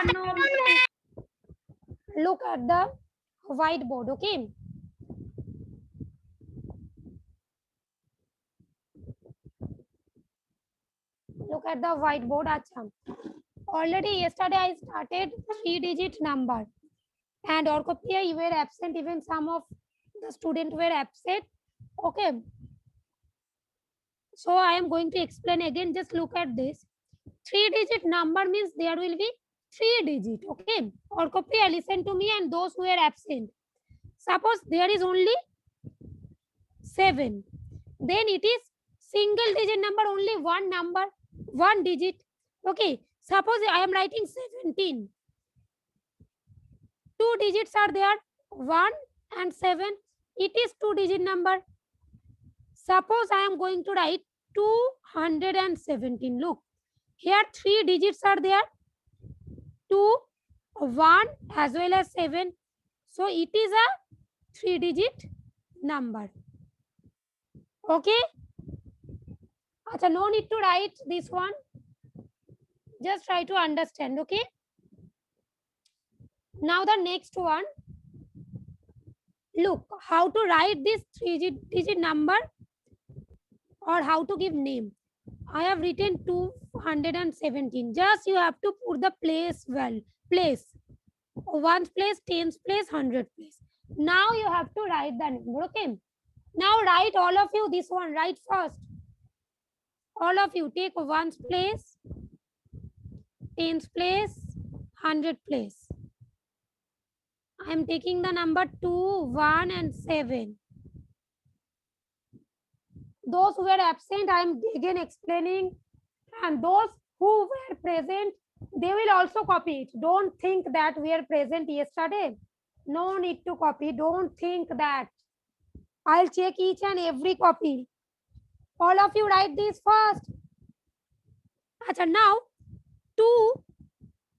unknown. Look at the whiteboard, okay? Look at the whiteboard. Acha. Already yesterday I started 3-digit number. And Orkopriya, you were absent. Even some of the students were absent. Okay. So I am going to explain again. Just look at this. 3-digit number means there will be 3-digit. Okay. Orkopriya, listen to me and those who were absent. Suppose there is only 7. Then it is single digit number, only one number, one digit. Okay. Suppose I am writing 17. 2 digits are there, 1 and 7. It is 2-digit number. Suppose I am going to write 217. Look, here 3 digits are there, 2, 1 as well as 7. So it is a 3-digit number. Okay. Achha, no need to write this one. Just try to understand. Okay. Now the next one. Look, how to write this 3-digit number or how to give name. I have written 217. Just you have to put the place place. 1's place, 10's place, 100's place. Now you have to write the number. Okay. Now write all of you this one. Write first. All of you take 1's place, 10's place, 100's place. I am taking the number 2, 1 and 7. Those who were absent, I am again explaining, and those who were present, they will also copy it. Don't think that we are present yesterday. No need to copy. Don't think that. I'll check each and every copy. All of you write this first. Achha, now 2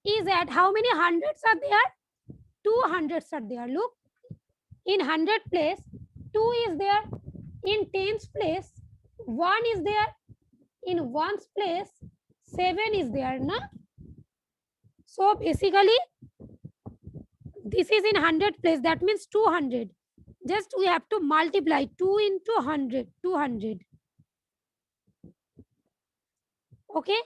is at how many hundreds are there? 2 hundreds are there. Look, in 100 place, 2 is there. In 10's place, 1 is there. In 1's place, 7 is there. Na? So basically, this is in 100 place. That means 200. Just we have to multiply 2 into 100. 200. Okay.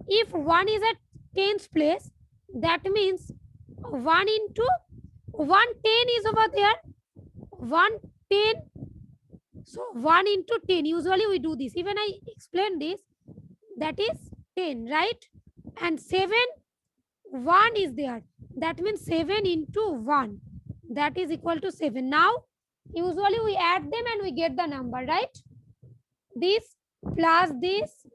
If 1 is at 10's place, that means 1 into 110 is over there. 110. So 1 into 10. Usually we do this. Even I explain this. That is 10, right? And 7, 1 is there. That means 7 into 1. That is equal to 7. Now, usually we add them and we get the number, right? This plus this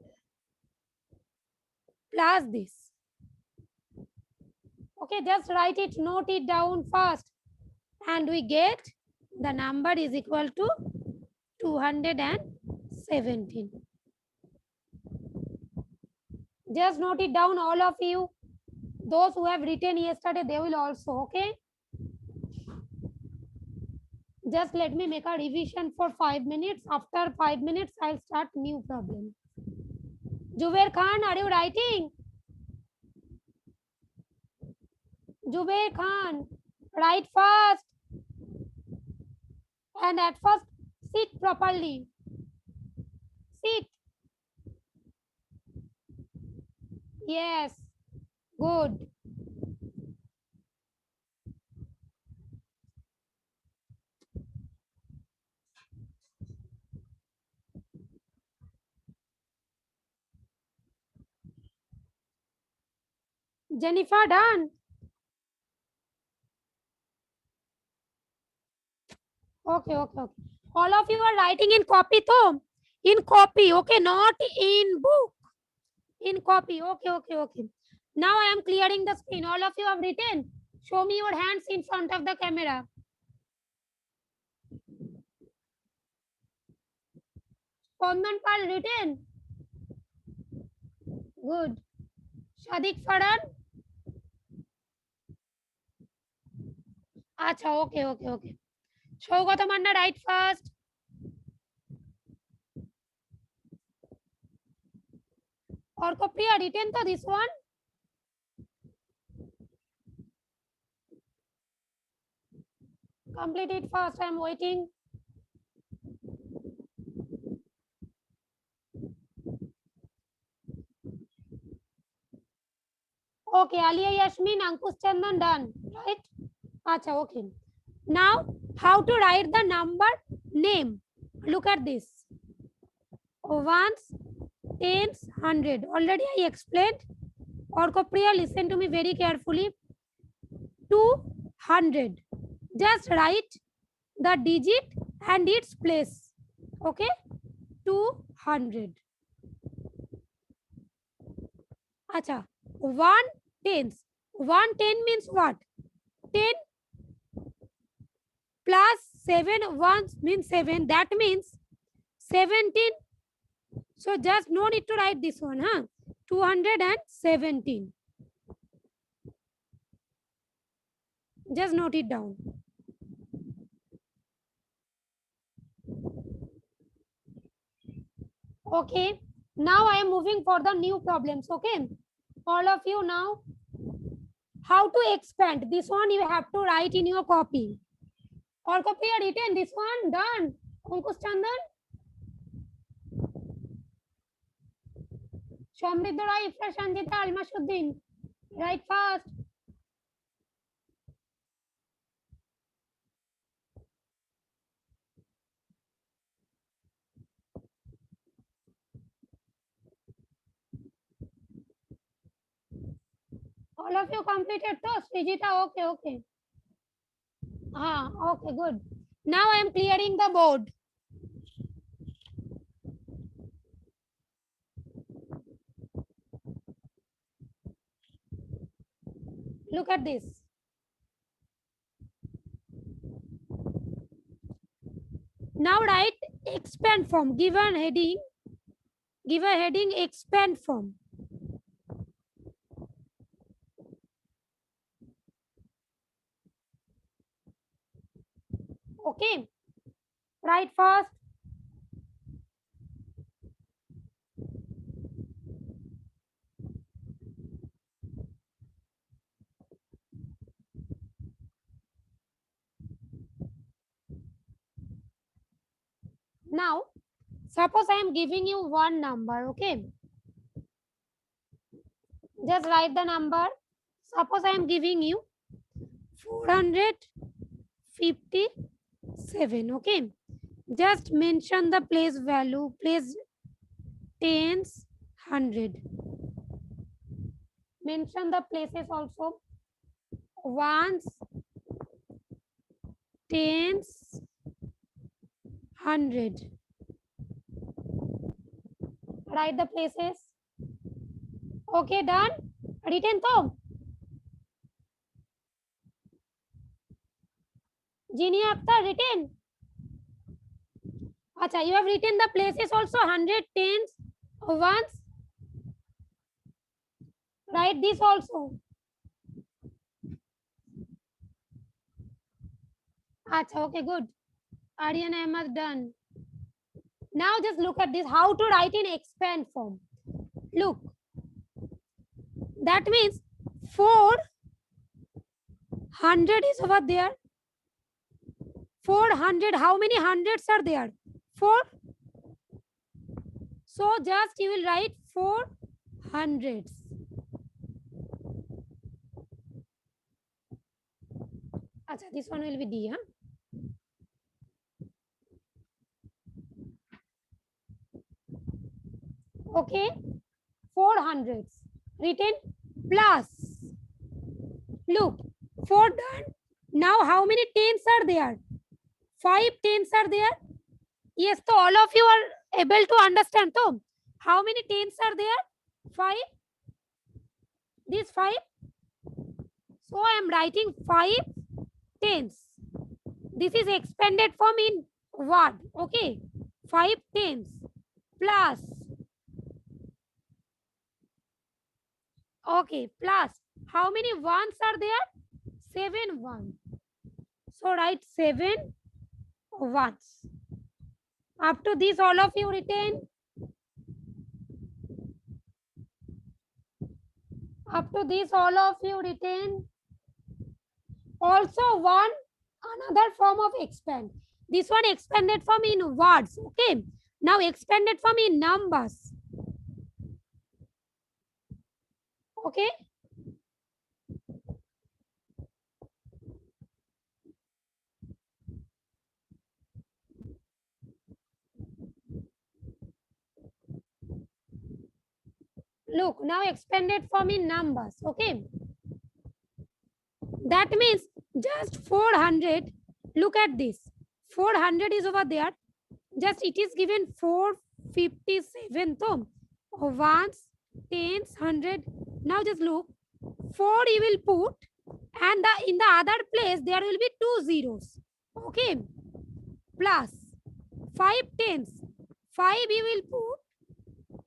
plus this. Okay, just write it, note it down first. And we get the number is equal to 217. Just note it down, all of you. Those who have written yesterday, they will also, okay? Just let me make a revision for 5 minutes. After 5 minutes, I'll start new problem. Jubair Khan, are you writing? Jubair Khan, write fast. And at first, sit properly. Sit. Yes. Good. Jennifer, done? Okay. All of you are writing in copy, though? In copy, okay, not in book. In copy, okay. Now I am clearing the screen. All of you have written. Show me your hands in front of the camera. Kondan Pal written. Good. Shadik Faran. Acha, okay. Shogata Manna, write first. Orkopriya, written to this one. Complete it fast. I'm waiting. Okay, Alia Yasmin, Ankush Chandan, done. Right? Acha, okay. Now, how to write the number name? Look at this. Ones, tens, 100. Already I explained. Orkopriya, listen to me very carefully. 200. Just write the digit and its place. Okay? 200. Acha. 1/10. 1/10 means what? 10 plus 7 ones means 7. That means 17. So just no need to write this one, huh? 217. Just note it down. Okay. Now I am moving for the new problems. Okay. All of you now. How to expand? This one you have to write in your copy. Or copy or written. This one done. Ankush Chandan. Somriddha Rai, Ifra Sanjita, Alma Shuddin. Write fast. All of you completed to Srijita. Okay, okay. Okay, good. Now I am clearing the board. Look at this. Now write expand form. Give a heading. Give a heading expand form. Okay. Write fast. Now, suppose I am giving you one number. Okay. Just write the number. Suppose I am giving you 457. Okay. Just mention the place value, place tens, 100. Mention the places also. Ones, tens, 100. Write the places. Okay, done. Written to. Jinia Akhtar, written. Acha, you have written the places also. 100, tens, ones. Write this also. Acha, okay, good. Aryan Ahmad done. Now just look at this. How to write in expand form. Look. That means 400 is over there. 400. How many hundreds are there? 4. So just you will write 4 hundreds. Acha, this one will be D, huh? Okay. 4 hundreds. Written plus. Look. 4 done. Now how many tens are there? 5 tens are there. Yes, so all of you are able to understand. So how many tens are there? 5. This 5. So I am writing 5 tens. This is expanded form in word. Okay. 5 tens plus. Okay. Plus. How many ones are there? 7 ones. So write 7 ones. Up to this, all of you written. Up to this, all of you written. Also 1 Another form of expand. This one expanded form in words. Okay. Now expanded form in numbers. Okay. Look, now expanded form in numbers. Okay. That means just 400. Look at this. 400 is over there. Just it is given 457. So ones, tens, 100. Now just look. 4 you will put, and in the other place there will be 2 zeros. Okay. Plus 5 tens. 5 you will put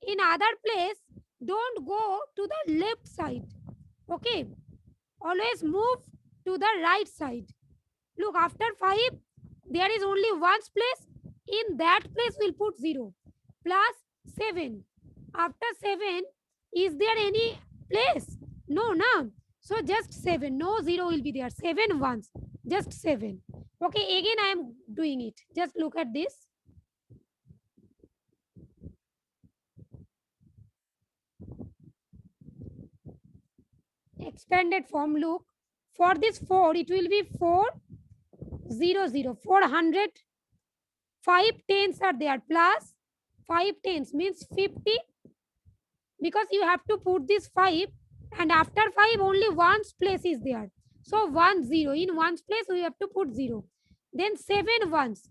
in other place. Don't go to the left side. Okay. Always move to the right side. Look, after 5, there is only one place. In that place, we'll put 0. Plus 7. After 7, is there any place? No, no. So just 7. No 0 will be there. 7 ones. Just 7. Okay, again I am doing it. Just look at this. Expanded form, look. For this 4, it will be 4, 0, 0. 400. 5 tens are there. Plus 5 tens means 50. Because you have to put this 5. And after 5, only one place is there. So 1, 0. In one place, we have to put 0. Then 7 ones.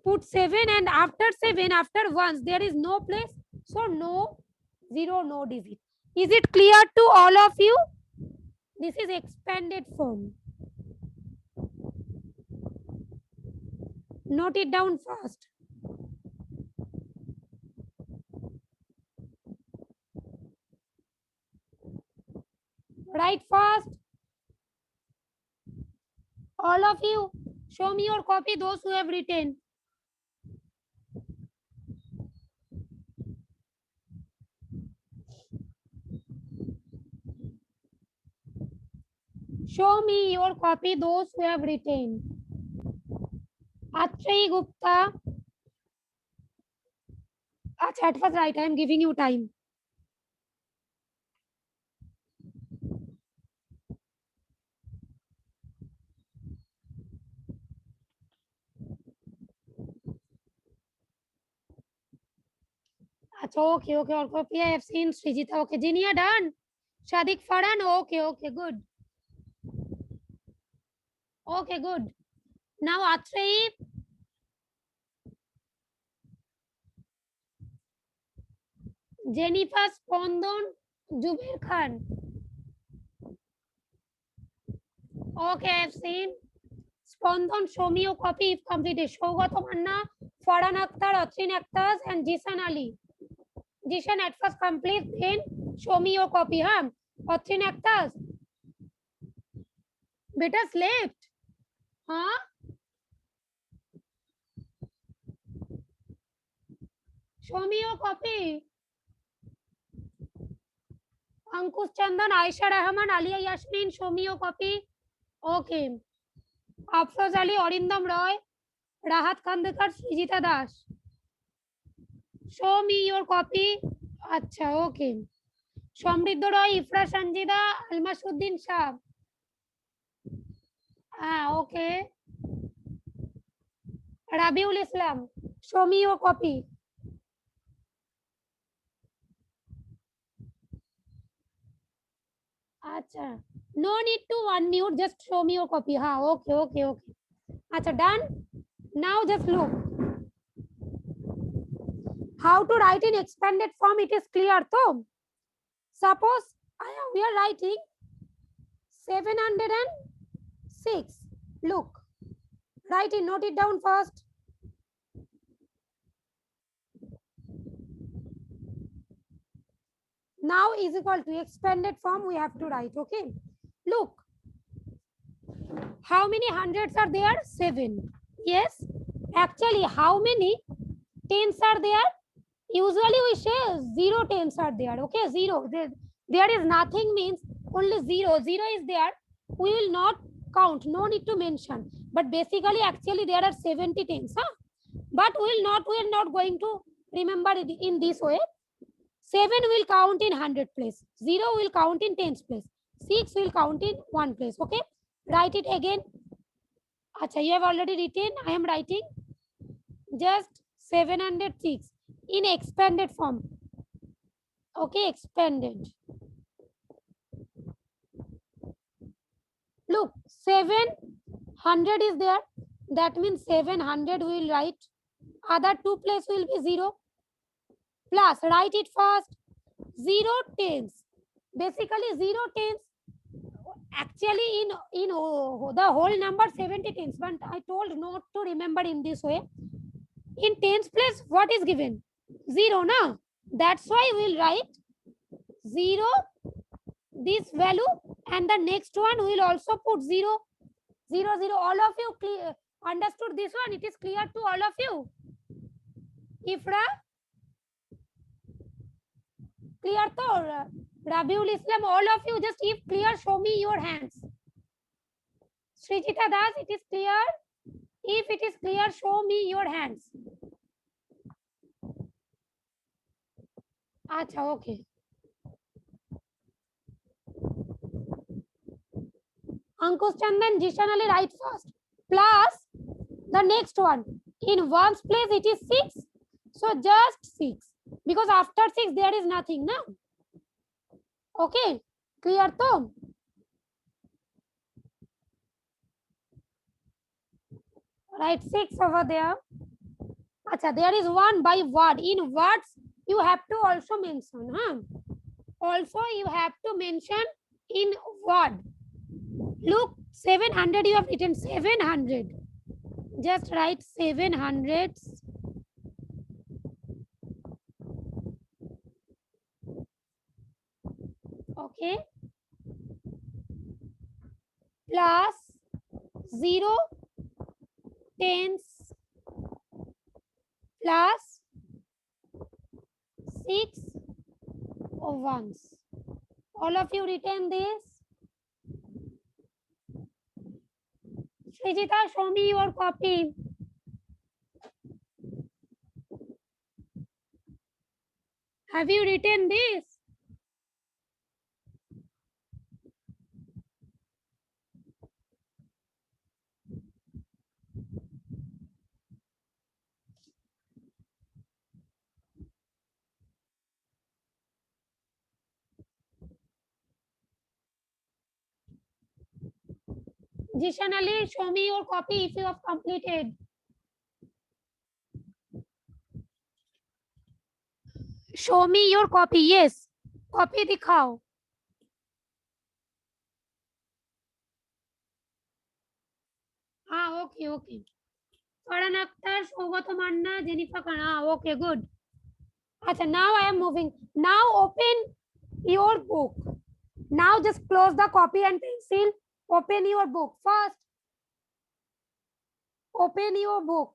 Put 7, and after 7, after ones, there is no place. So no 0, no digit. Is it clear to all of you? This is expanded form. Note it down first. Write fast. All of you, show me your copy, those who have written. Show me your copy, those who have written. Atrayi Gupta. At first, right, I am giving you time. Okay, okay, or copy I have seen Srijita. Okay, Jinia done. Shadik Faran. Okay, okay, good. Okay, good. Now Atrayi. Jennifer Spondon, Jubair Khan. Okay, I have seen. Spondon, show me your copy if completed. Shogat Manna, Farhan Akhtar, Atrin Akhtar, and Jisan Ali. Jisan at first complete, then show me your copy, huh? Atrin Akhtar. Beta slept. Huh? Show me your copy. Ankush Chandan, Aisha Rahman, Alia Yasmin, show me your copy. Okay. Afroz Ali, Orindam Roy, Rahat Khandekar, Srijita Das. Show me your copy. Acha, okay. Somriddha Roy, Ifra Sanjida, Almasuddin Shah. Okay. Rabiul Islam, show me your copy. Acha. No need to unmute, just show me your copy. Okay, okay, okay. Acha, done. Now just look. How to write in expanded form, it is clear. So, suppose we are writing 706. Look, write it, note it down first. Now is equal to expanded form, we have to write. Okay, look, how many hundreds are there? 7. Yes, actually, how many tens are there? Usually we say 0 tens are there. Okay, 0. There is nothing means only 0. 0 is there. We will not count, no need to mention. But basically, actually, there are 70 tens, huh? But we're not going to remember it in this way. 7 will count in 100 place, 0 will count in tens place, 6 will count in 1 place. Okay, write it again. Acha, you have already written. I am writing just 706 in expanded form. Okay, expanded. Look, 700 is there. That means 700 will write. Other two place will be 0. Plus, write it first. 0 tens. Basically, 0 tens. Actually, in the whole number 70 tens. But I told not to remember in this way. In tens place, what is given? 0, no? That's why we'll write 0, this value, and the next one will also put 0, 0, 0. All of you clear, understood this one? It is clear to all of you? Ifra? Clear to? Rabiul Islam, all of you, just if clear, show me your hands. Srijita Das, it is clear? If it is clear, show me your hands. Acha, okay. Ankush Chandan, Jishan Ali, write first. Plus the next one. In ones place, it is 6. So just 6. Because after 6, there is nothing now. Okay. Clear to? Write 6 over there. Acha, there is 1 by word. In words, you have to also mention. Huh? Also, you have to mention in word. Look, 700 you have written 700. Just write 700. Okay. Plus 0 tens plus 6 ones. All of you written this. Srijita, show me your copy. Have you written this? Jishan Ali, show me your copy if you have completed. Show me your copy. Yes. Copy दिखाओ. Okay, okay. Farhan Akhtar, Shobhat Manna, Jennifer Khan. Okay, good. Achha, now I am moving. Now open your book. Now just close the copy and pencil. Open your book. First, open your book.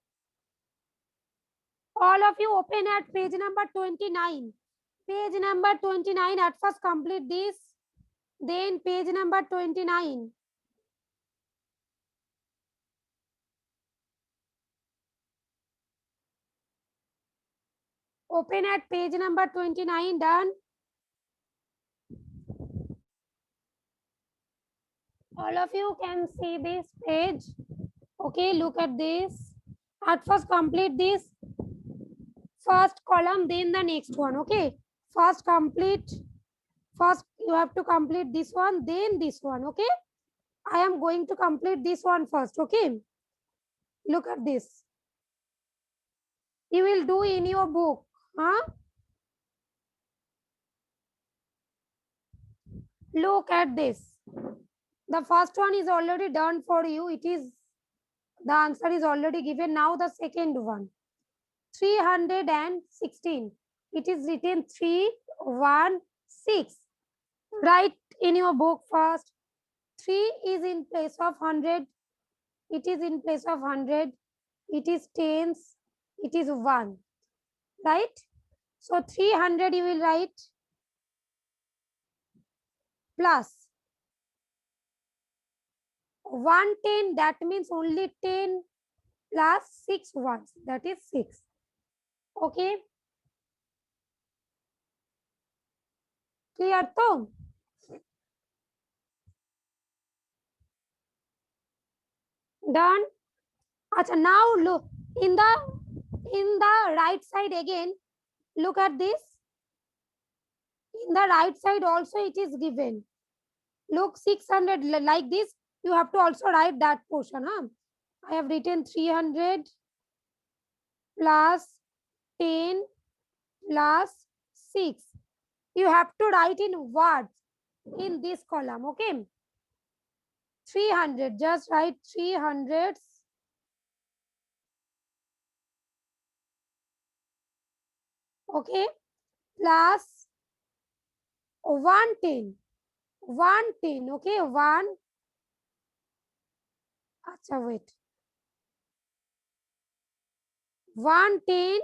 All of you open at page number 29. Page number 29. At first complete this. Then page number 29. Open at page number 29. Done. All of you can see this page. Okay, look at this. At first complete this first column, then the next one. Okay, first you have to complete this one, then this one. Okay, I am going to complete this one first. Okay, look at this. You will do in your book. Huh? Look at this. The first one is already done for you. It is, the answer is already given. Now the second one. 316. It is written 316. Write in your book first. 3 is in place of 100. It is in place of 100. It is tens. It is 1. Right? So 300 you will write plus 110, that means only 10 plus 6 ones, that is 6. Okay, clear to? Done. Acha, now look in the right side again. Look at this. In the right side also it is given. Look, 600 like this. You have to also write that portion. Huh? I have written 300 plus 10 plus 6. You have to write in words in this column. Okay. 300. Just write 300. Okay. Plus 110. 110. Okay. 1. Acha, wait. 110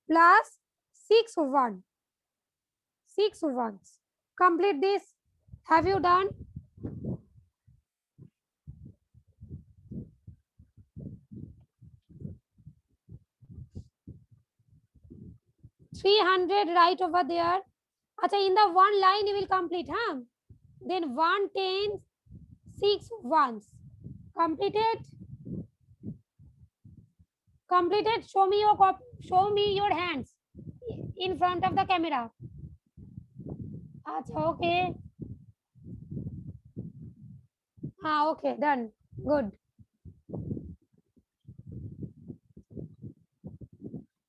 plus 6 1. 6 ones. Complete this. Have you done? $300 right over there. Acha, in the one line you will complete, huh? Then 110, 6 ones. Completed? Completed. Show me your hands in front of the camera. Acha, okay. Okay, done. Good.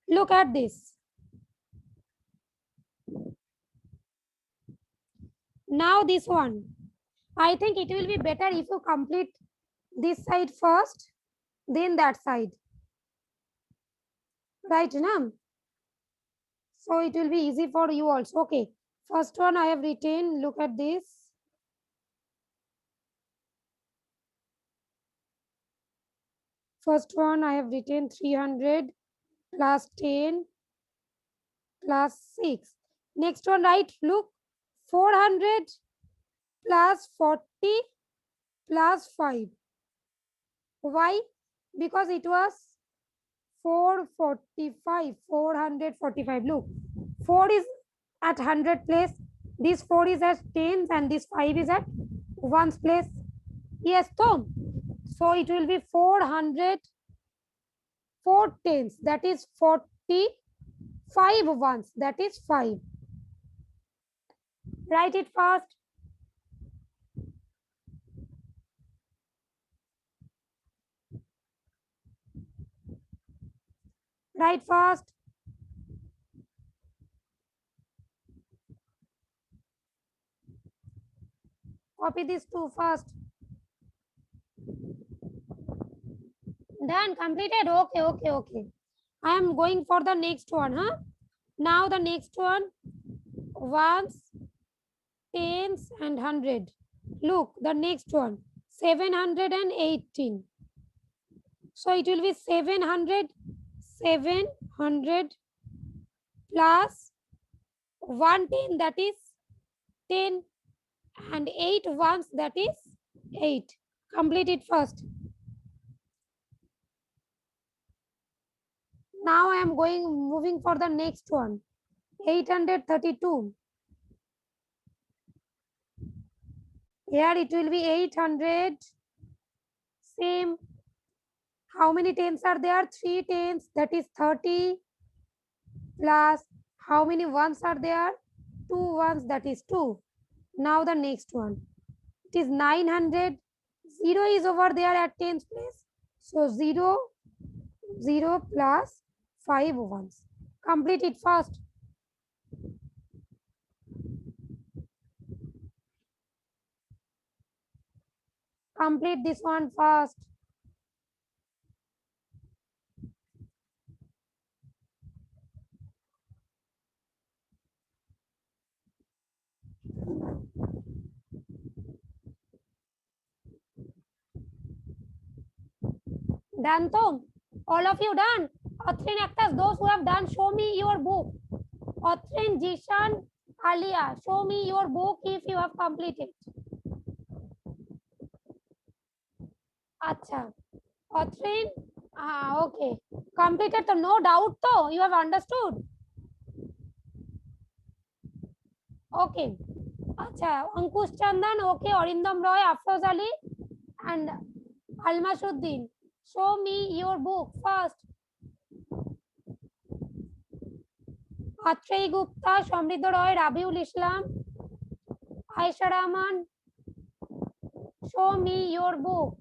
Look at this. Now this one. I think it will be better if you complete this side first, then that side. Right, na? So it will be easy for you also. Okay. First one I have written. Look at this. First one I have written 300 plus 10 plus 6. Next one, right? Look, 400 plus 40 plus 5. Why? Because it was 445. 445. Look, 4 is at 100 place. This 4 is at 10s and this 5 is at 1's place. Yes, Tom. So it will be 400, 4 tens, that is 40, 5 ones, that is 5. Write it fast. Write fast. Copy this too fast. Done, completed. Okay. I am going for the next one, huh? Now the next one, ones, tens, and 100. Look, the next one, 718. So it will be 700 plus 110, that is 10, and 8 ones, that is 8. Complete it first. Now I am moving for the next one. 832. Here it will be 800. Same. How many tens are there? 3 tens, that is 30. Plus, how many ones are there? 2 ones, that is 2. Now the next one. It is 900. 0 is over there at tens place. So 0, 0 plus 5 ones. Complete it fast. Complete this one fast. Done, Tom? All of you done? Athrin Akhtas, those who have done, show me your book. Athrin, Jishan, Alia, show me your book if you have completed. Acha. Autrin. Okay. Completed. So no doubt. So you have understood. Okay. Acha. Ankush Chandan. Okay. Arindam Roy. Afroz Ali. And Almasuddin. Show me your book first. Atrey Gupta, Shamridha Roy, Rabiul Islam, Aisha Rahman. Show me your book.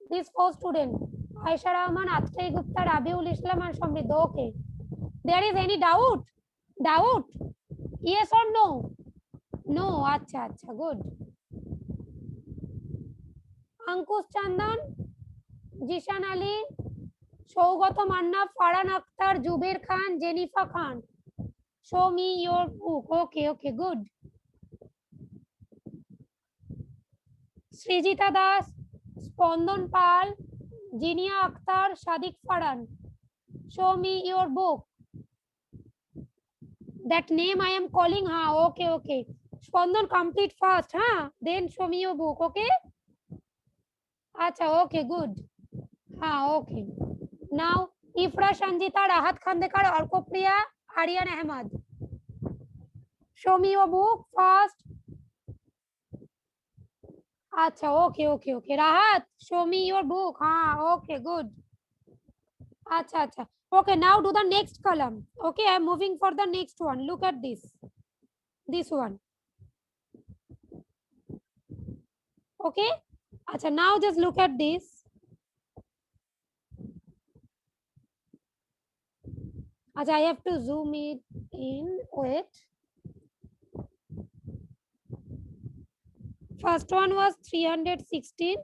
These 4 students. Aisha Rahman, Atrey Gupta, Rabiul Islam, and Shamridha. Okay. There is any doubt? Doubt? Yes or no? No. Acha, acha. Good. Ankush Chandan, Jishan Ali, Shaugat Manna, Farhan Akhtar, Jubair Khan, Jennifer Khan. Show me your book. Okay, okay, good. Srijita Das, Spondan Pal, Jinia Akhtar, Sadiq Farhan. Show me your book. That name I am calling. Ha, okay, okay. Spondan, complete fast. Ha, then show me your book. Okay. Acha, okay, good. Ha, okay. Now, Ifra Shanjita, Rahat Khandekar, Arko Priya, Aryan Ahmad. Show me your book first. Acha, okay, okay, okay. Rahat, show me your book. Ha, okay, good. Acha, acha. Okay, now do the next column. Okay, I am moving for the next one. Look at this. This one. Okay. Acha, now just look at this. Acha, I have to zoom it in. Wait. First one was 316.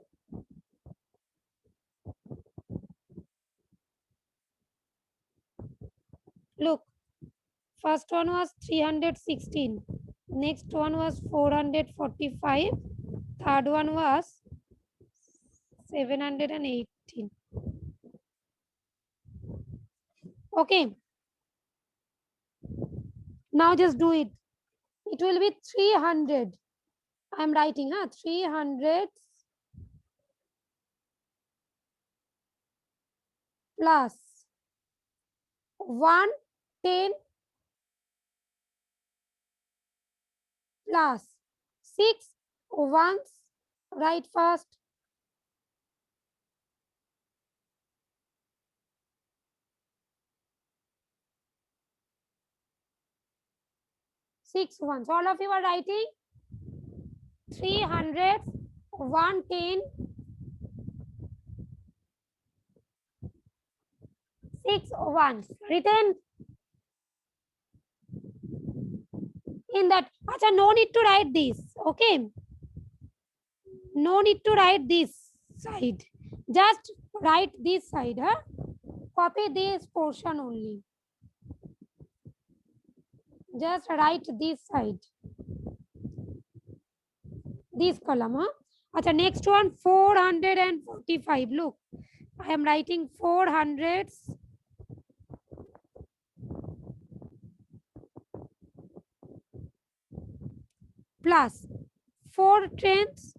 Look. First one was 316. Next one was 445. Third one was 718. Okay. Now just do it. It will be 300. I am writing 300 plus 110 plus 6 ones. Write first. 6 ones. All of you are writing 300, 110, 6 ones. Written in that. Acha, no need to write this. Okay. No need to write this side. Just write this side. Copy this portion only. Just write this side. This column. Acha, next one 445. Look, I am writing 400s plus 4 tens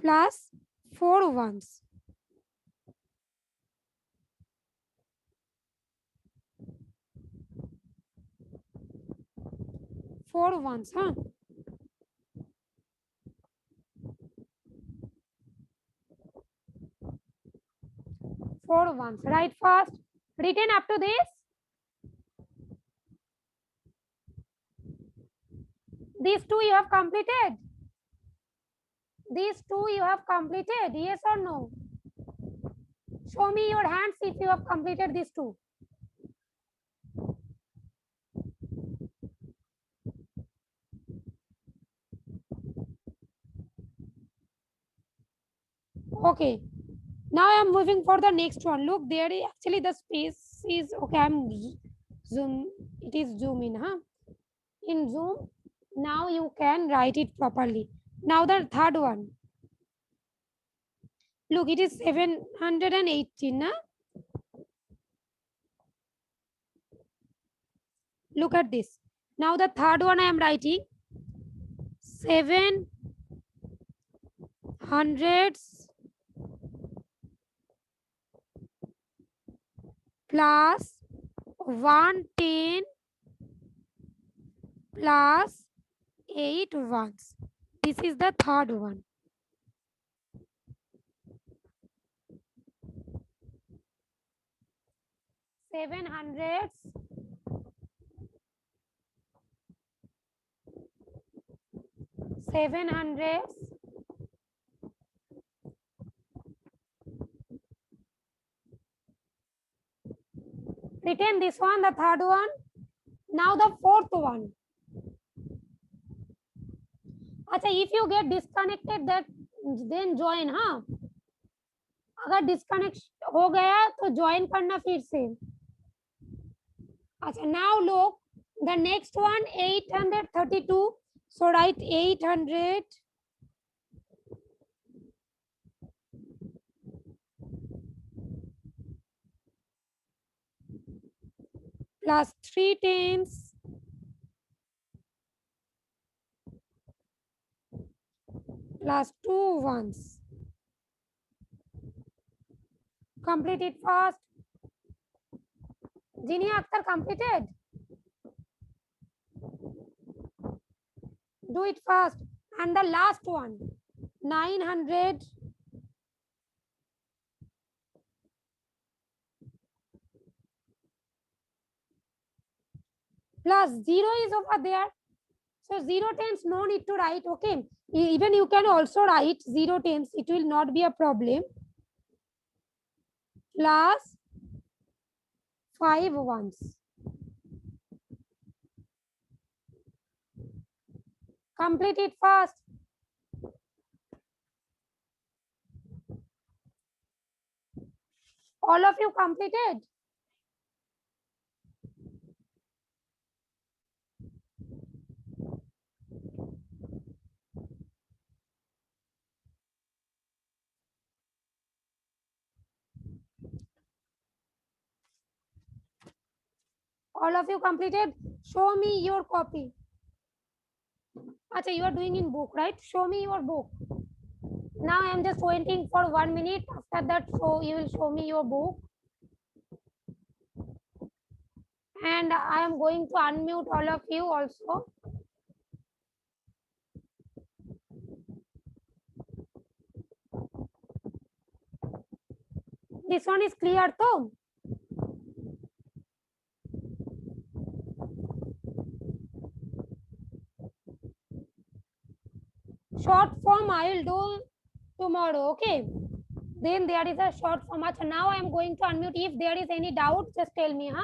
plus 4 ones. 4 ones. 4 ones. Write fast. Written up to this. These two you have completed. These two you have completed. Yes or no? Show me your hands if you have completed these two. Okay. Now I am moving for the next one. Look, there is actually the space is okay. I'm zoom. It is zoom in. In zoom. Now you can write it properly. Now the third one. Look, it is 718. Look at this. Now the third one I am writing 7 hundreds plus 110 plus 8 ones. This is the third one. Seven hundreds written this one, the third one. Now the fourth one. अच्छा, if you get disconnected, that then join. हाँ, अगर disconnect हो गया तो join करना फिर से. अच्छा, now look, the next one 832. So write 800 plus 3 tens plus 2 ones. Complete it fast. Jinia Akhtar completed. Do it fast. And the last one, 900 plus 0 is over there. So 0 tens, no need to write. Okay. Even you can also write 0 tens. It will not be a problem. Plus 5 ones. Complete it fast. All of you completed? All of you completed? Show me your copy. Acha, you are doing in book, right? Show me your book. Now I am just waiting for 1 minute. After that, so you will show me your book. And I am going to unmute all of you also. This one is clear too. Short form I will do tomorrow, okay? Then there is a short form. Now I am going to unmute. If there is any doubt, just tell me, huh?